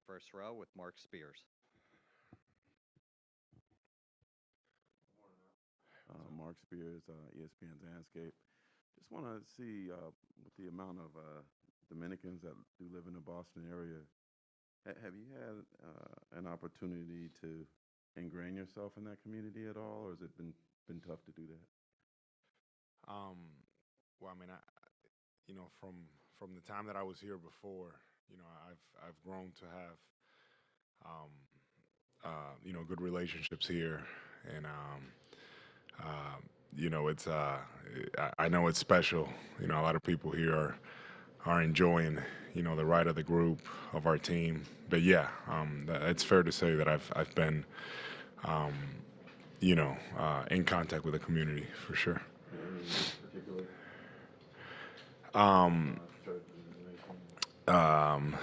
first row with Mark Spears. Mark Spears, ESPN's Landscape. Just want to see with the amount of Dominicans that do live in the Boston area, have you had an opportunity to ingrain yourself in that community at all, or has it been tough to do that? Well, I mean, from the time that I was here before, I've grown to have good relationships here, and it's I know it's special. A lot of people here are enjoying the ride of the group of our team. But yeah, it's fair to say that I've been in contact with the community for sure. Um, um,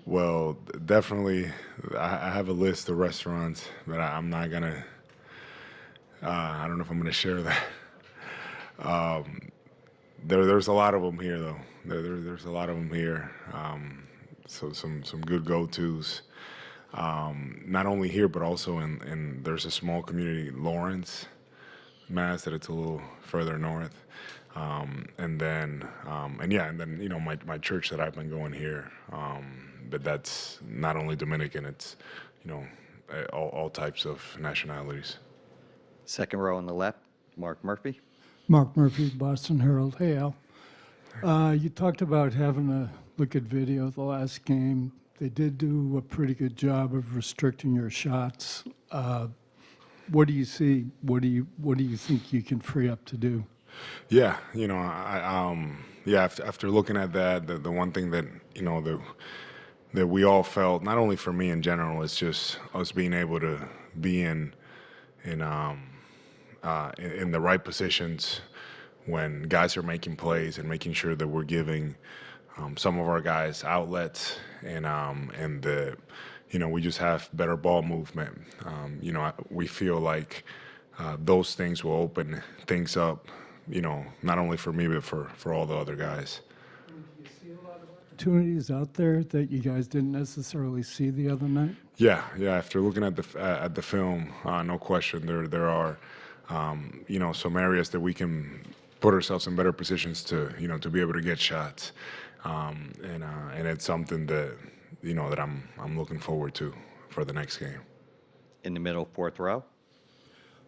well, definitely, I have a list of restaurants, but I'm not gonna. I don't know if I'm gonna share that. Um, there's a lot of them here, though. There's a lot of them here. So some good go-tos. Not only here, but also in there's a small community, Lawrence, Mass, that it's a little further north. And then my church that I've been going here. But that's not only Dominican, it's you know all types of nationalities. Second row on the left, Mark Murphy. Mark Murphy, Boston Herald. Hey, Al. You talked about having a look at video of the last game. They did do a pretty good job of restricting your shots. What do you see? What do you think you can free up to do? Yeah, after looking at that, the one thing that that we all felt, not only for me in general, it's just us being able to be in the right positions when guys are making plays and making sure that we're giving some of our guys outlets and we just have better ball movement. We feel like those things will open things up, not only for me but for all the other guys. Do you see a lot of opportunities out there that you guys didn't necessarily see the other night? Yeah. After looking at the film, no question, there are some areas that we can put ourselves in better positions to to be able to get shots, and it's something that that I'm looking forward to for the next game. In the middle, fourth row.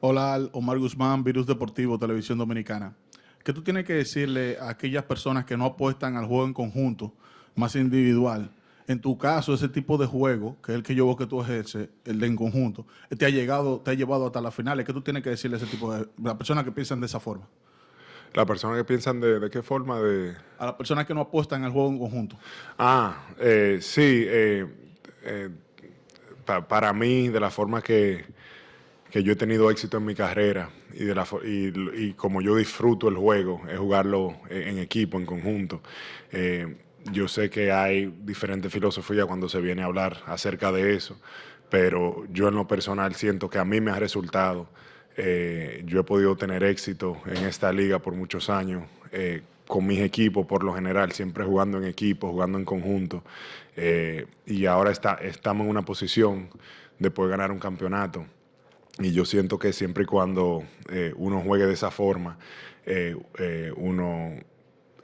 Hola, Omar Guzmán, Virus Deportivo, Televisión Dominicana. ¿Qué tú tienes que decirle a aquellas personas que no apuestan al juego en conjunto, más individual? En tu caso, ese tipo de juego, que es el que yo veo que tú ejerces, el de en conjunto, te ha llevado hasta las finales. ¿Qué tú tienes que decirle a ese tipo de las personas que piensan de esa forma? Las personas que piensan de qué forma de... A las personas que no apuestan al juego en conjunto. Sí. Para mí, de la forma que yo he tenido éxito en mi carrera y como yo disfruto el juego, es jugarlo en equipo, en conjunto. Yo sé que hay diferentes filosofías cuando se viene a hablar acerca de eso, pero yo en lo personal siento que a mí me ha resultado. Yo he podido tener éxito en esta liga por muchos años, con mis equipos por lo general, siempre jugando en equipo, jugando en conjunto, y ahora estamos en una posición de poder ganar un campeonato. Y yo siento que siempre y cuando uno juegue de esa forma,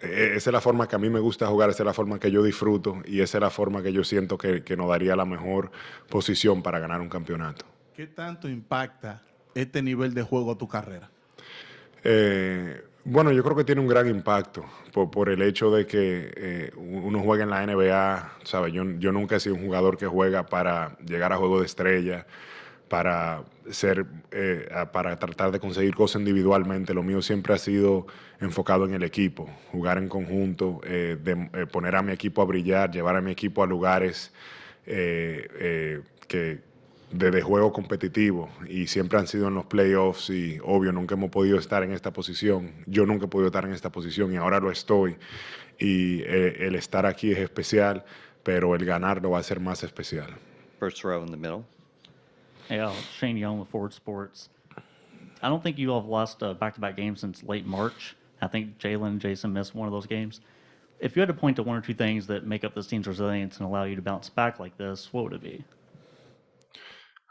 esa es la forma que a mí me gusta jugar, esa es la forma que yo disfruto y esa es la forma que yo siento que nos daría la mejor posición para ganar un campeonato. ¿Qué tanto impacta este nivel de juego a tu carrera? Bueno, yo creo que tiene un gran impacto por el hecho de que uno juega en la NBA, ¿sabes? Yo nunca he sido un jugador que juega para llegar a juego de estrella, para tratar de conseguir cosas individualmente. Lo mío siempre ha sido enfocado en el equipo, jugar en conjunto, poner a mi equipo a brillar, llevar a mi equipo a lugares de juego competitivo, y siempre han sido en los playoffs, y obvio nunca hemos podido estar en esta posición. Yo nunca he podido estar en esta posición y ahora lo estoy, y el estar aquí es especial, pero el ganarlo va a ser más especial. First row in the middle. Hey, Shane Young with Ford Sports. I don't think you all have lost back-to-back games since late March. I think Jalen and Jason missed one of those games. If you had to point to one or two things that make up this team's resilience and allow you to bounce back like this, what would it be?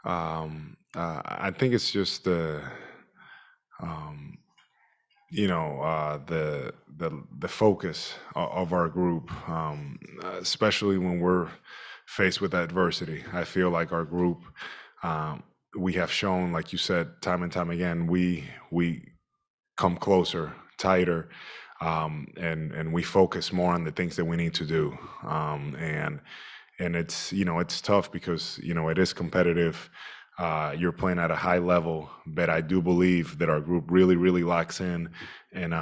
I think it's just the focus of our group, especially when we're faced with adversity. I feel like our group, we have shown, like you said, time and time again, we come closer, tighter, and we focus more on the things that we need to do. And it's tough because it is competitive. You're playing at a high level, but I do believe that our group really locks in, and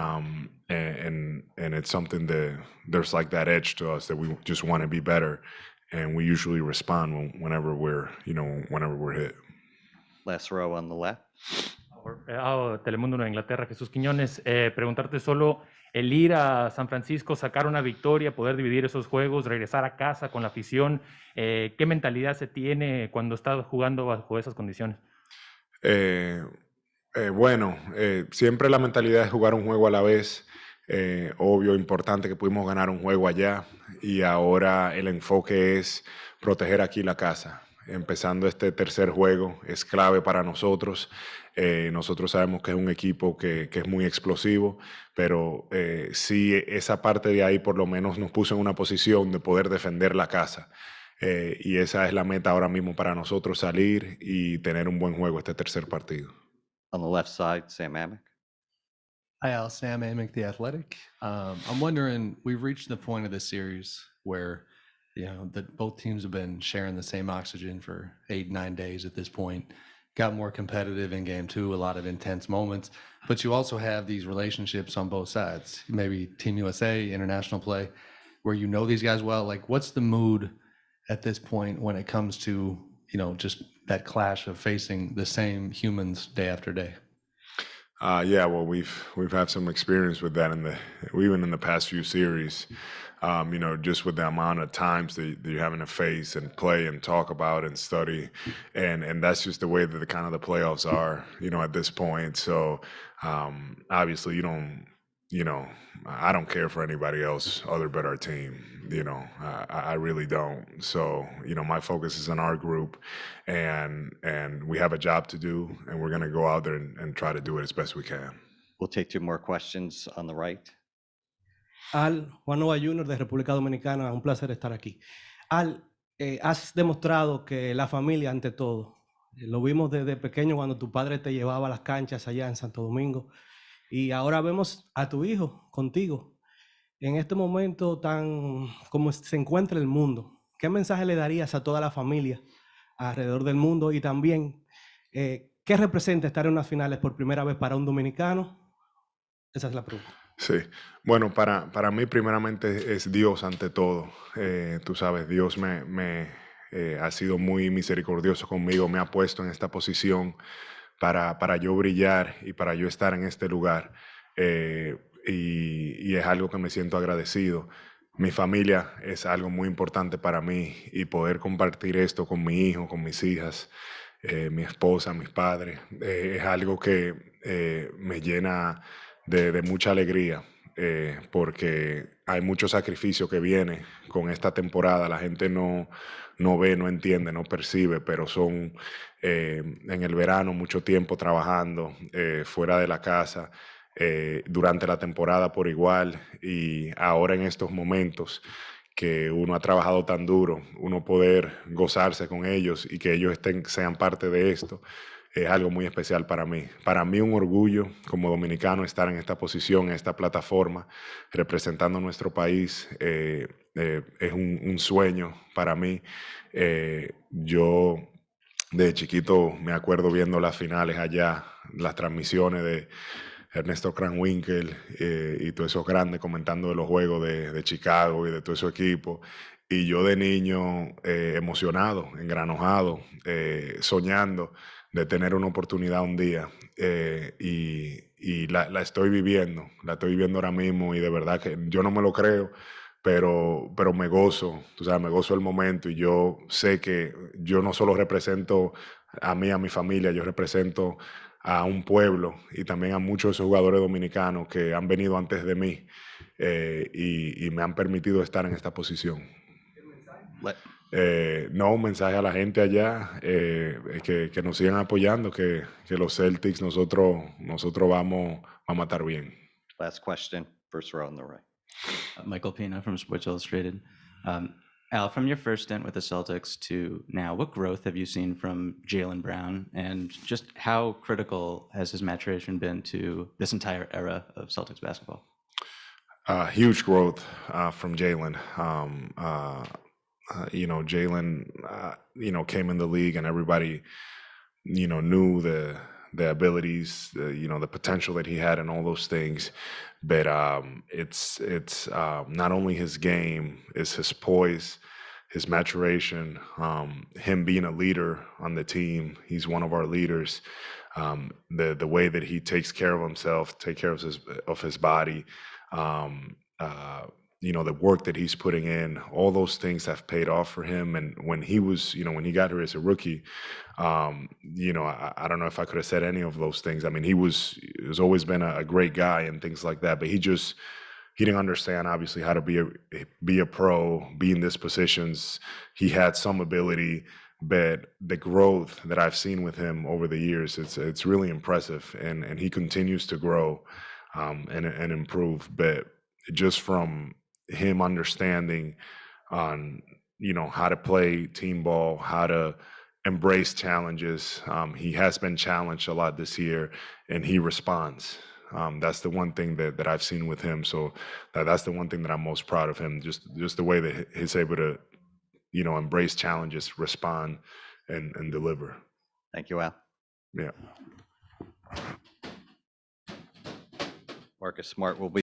it's something that there's like that edge to us that we just want to be better, and we usually respond whenever we're hit. Last row on the left. Telemundo Nueva Inglaterra, Jesús Quiñones, preguntarte solo, el ir a San Francisco, sacar una victoria, poder dividir esos juegos, regresar a casa con la afición, ¿qué mentalidad se tiene cuando estás jugando bajo esas condiciones? Siempre la mentalidad es jugar un juego a la vez. Obvio, importante que pudimos ganar un juego allá y ahora el enfoque es proteger aquí la casa. Empezando este tercer juego es clave para nosotros. Nosotros sabemos que es un equipo que es muy explosivo, pero sí esa parte de ahí por lo menos nos puso en una posición de poder defender la casa. Y esa es la meta ahora mismo para nosotros, salir y tener un buen juego este tercer partido. On the left side, Sam Amick. Hi, Al. Sam Amick, The Athletic. I'm wondering, we've reached the point of the series where, that both teams have been sharing the same oxygen for 8-9 days at this point. Got more competitive in game two, a lot of intense moments, but you also have these relationships on both sides. Maybe Team USA, international play, where these guys well. Like, what's the mood at this point when it comes to, just that clash of facing the same humans day after day? Well, we've had some experience with that even in the past few series. Just with the amount of times that you're having to face and play and talk about and study, and that's just the way that the playoffs are, at this point. So obviously, I don't care for anybody else other but our team. I really don't. So my focus is on our group, and we have a job to do, and we're going to go out there and try to do it as best we can. We'll take two more questions on the right. Al, Juan Nova Jr. de República Dominicana, un placer estar aquí. Al, has demostrado que la familia ante todo. Lo vimos desde pequeño cuando tu padre te llevaba a las canchas allá en Santo Domingo, y ahora vemos a tu hijo contigo. En este momento tan como se encuentra el mundo, ¿qué mensaje le darías a toda la familia alrededor del mundo? Y también, ¿qué representa estar en unas finales por primera vez para un dominicano? Esa es la pregunta. Sí, bueno, para mí primeramente es Dios ante todo. Tú sabes, Dios me ha sido muy misericordioso conmigo, me ha puesto en esta posición para yo brillar y para yo estar en este lugar. Y es algo que me siento agradecido. Mi familia es algo muy importante para mí y poder compartir esto con mi hijo, con mis hijas, mi esposa, mis padres, es algo que me llena de mucha alegría, porque hay mucho sacrificio que viene con esta temporada. La gente no ve, no entiende, no percibe, pero son en el verano mucho tiempo trabajando fuera de la casa, durante la temporada por igual, y ahora en estos momentos que uno ha trabajado tan duro, uno poder gozarse con ellos y que ellos sean parte de esto, es algo muy especial para mí. Para mí un orgullo como dominicano estar en esta posición, en esta plataforma, representando a nuestro país. Es un sueño para mí. Yo de chiquito me acuerdo viendo las finales allá, las transmisiones de Ernesto Kranwinkel y todos esos grandes comentando de los juegos de Chicago y de todo ese equipo. Y yo de niño emocionado, engranojado, soñando de tener una oportunidad un día, y la estoy viviendo ahora mismo, y de verdad que yo no me lo creo, pero me gozo, tú sabes, me gozo el momento, y yo sé que yo no solo represento a mí, a mi familia, yo represento a un pueblo y también a muchos de esos jugadores dominicanos que han venido antes de mí y me han permitido estar en esta posición. No, un mensaje a la gente allá que nos sigan apoyando, que los Celtics nosotros vamos a estar bien. Last question, first row on the right. Michael Pina from Sports Illustrated. Al, from your first stint with the Celtics to now, what growth have you seen from Jaylen Brown, and just how critical has his maturation been to this entire era of Celtics basketball? Huge growth from Jaylen. Jaylen, came in the league and everybody, knew the abilities, the potential that he had and all those things. But it's not only his game, it's his poise, his maturation, him being a leader on the team. He's one of our leaders. The way that he takes care of himself, take care of his body, the work that he's putting in, all those things have paid off for him. And when he was, when he got here as a rookie, I don't know if I could have said any of those things. I mean, he's always been a great guy and things like that, but he didn't understand obviously how to be a pro, be in these positions. He had some ability, but the growth that I've seen with him over the years, it's really impressive, and he continues to grow and improve. But just from him understanding on how to play team ball, how to embrace challenges. He has been challenged a lot this year, and he responds. That's the one thing that I've seen with him. So that's the one thing that I'm most proud of him. Just the way that he's able to, embrace challenges, respond, and deliver. Thank you, Al. Yeah. Marcus Smart will be